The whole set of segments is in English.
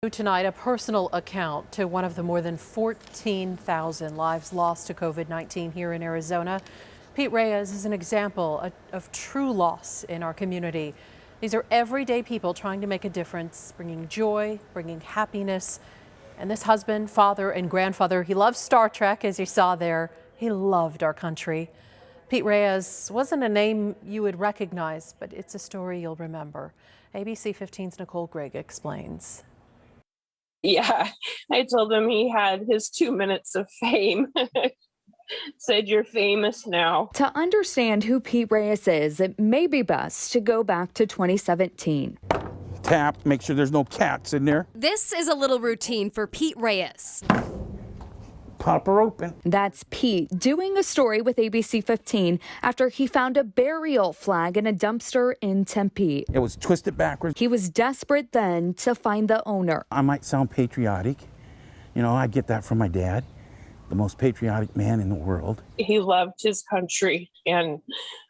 Tonight, a personal account to one of the more than 14,000 lives lost to COVID-19 here in Arizona. Pete Reyes is an example of true loss in our community. These are everyday people trying to make a difference, bringing joy, bringing happiness. And this husband, father, and grandfather, he loves Star Trek, as you saw there. He loved our country. Pete Reyes wasn't a name you would recognize, but it's a story you'll remember. ABC 15's Nicole Grigg explains. Yeah, I told him he had his 2 minutes of fame. Said, "You're famous now." To understand who Pete Reyes is, it may be best to go back to 2017. Tap, make sure there's no cats in there. This is a little routine for Pete Reyes. Pop her open. That's Pete doing a story with ABC 15 after he found a burial flag in a dumpster in Tempe. It was twisted backwards. He was desperate then to find the owner. I might sound patriotic. You know, I get that from my dad, the most patriotic man in the world. He loved his country, and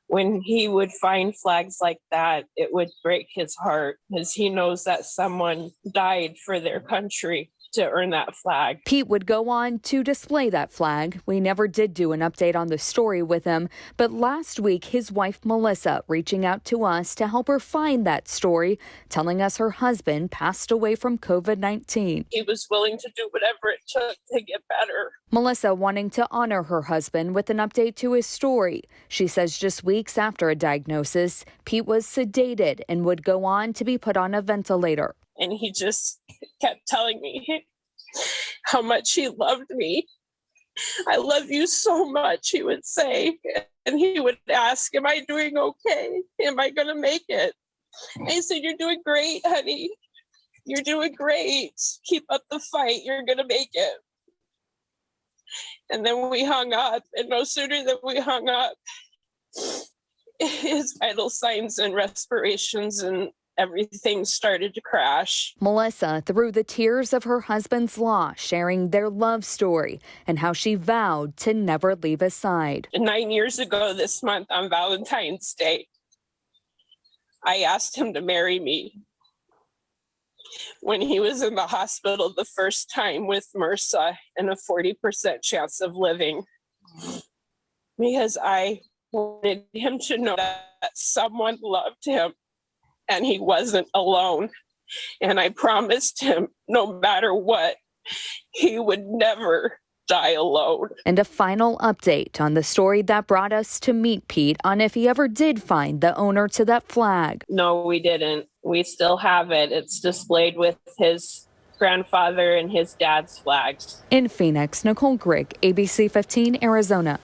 when he would find flags like that, it would break his heart because he knows that someone died for their country to earn that flag. Pete would go on to display that flag. We never did do an update on the story with him, but last week his wife Melissa reaching out to us to help her find that story, telling us her husband passed away from COVID-19. He was willing to do whatever it took to get better. Melissa wanting to honor her husband with an update to his story. She says just weeks after a diagnosis, Pete was sedated and would go on to be put on a ventilator. And he just kept telling me how much he loved me. "I love you so much," he would say. And he would ask, "Am I doing okay? Am I going to make it?" And I said, "You're doing great, honey. You're doing great. Keep up the fight. You're going to make it." And then we hung up, and no sooner than we hung up, his vital signs and respirations and everything started to crash. Melissa, through the tears of her husband's loss, sharing their love story and how she vowed to never leave his side. 9 years ago this month on Valentine's Day, I asked him to marry me when he was in the hospital the first time with MRSA and a 40% chance of living, because I wanted him to know that someone loved him and he wasn't alone. And I promised him no matter what, he would never die alone. And a final update on the story that brought us to meet Pete on if he ever did find the owner to that flag. No, we didn't. We still have it. It's displayed with his grandfather and his dad's flags. In Phoenix, Nicole Grigg, ABC 15, Arizona.